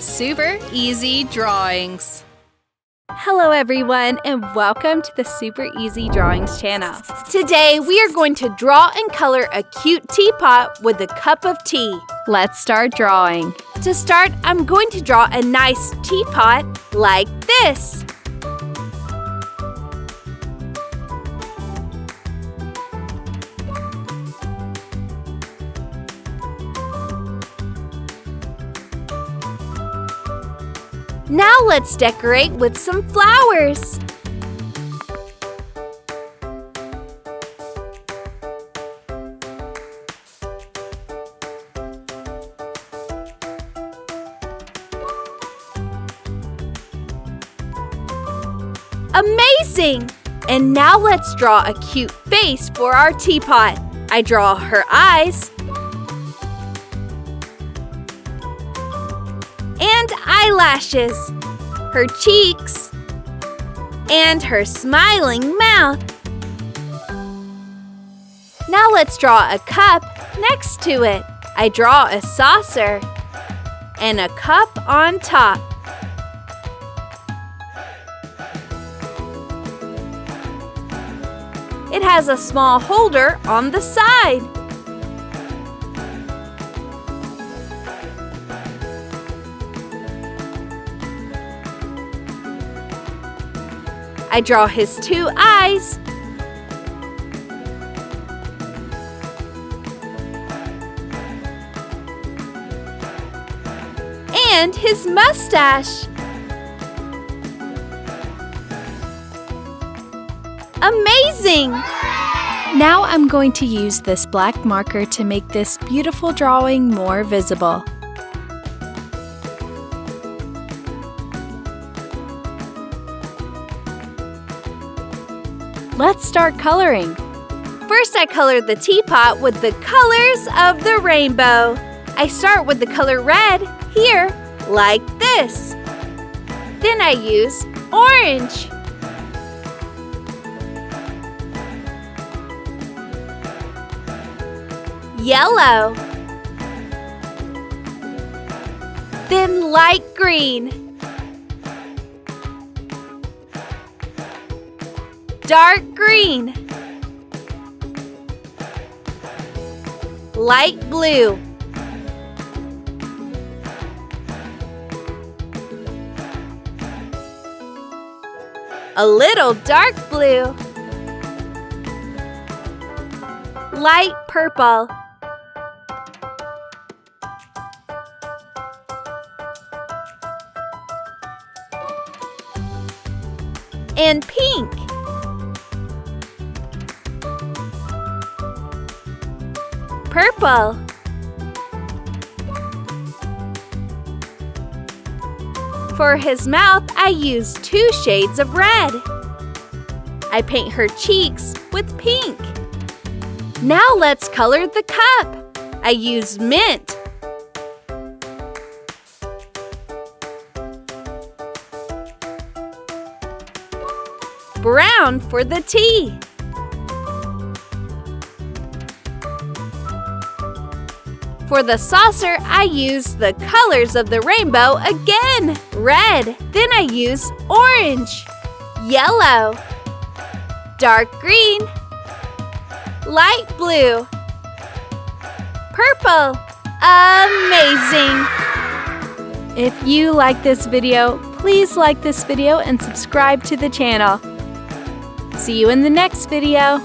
Super Easy Drawings. Hello everyone, and welcome to the Super Easy Drawings channel. Today we are going to draw and color a cute teapot with a cup of tea. Let's start drawing. To start, I'm going to draw a nice teapot like this. Now let's decorate with some flowers. Amazing! And now let's draw a cute face for our teapot. I draw her eyes and eyelashes, her cheeks, and her smiling mouth. Now let's draw a cup next to it. I draw a saucer and a cup on top. It has a small holder on the side. I draw his two eyes and his mustache. Amazing! Now I'm going to use this black marker to make this beautiful drawing more visible. Let's start coloring. First, I colored the teapot with the colors of the rainbow. I start with the color red here, like this. Then I use orange. Yellow. Then light green. Dark green. Light blue. A little dark blue. Light purple. And pink. Purple. For his mouth, I use 2 shades of red. I paint her cheeks with pink. Now let's color the cup. I use mint. Brown for the tea. For the saucer, I use the colors of the rainbow again. Red. Then I use orange, yellow, dark green, light blue, purple. Amazing! If you like this video, please like this video and subscribe to the channel. See you in the next video.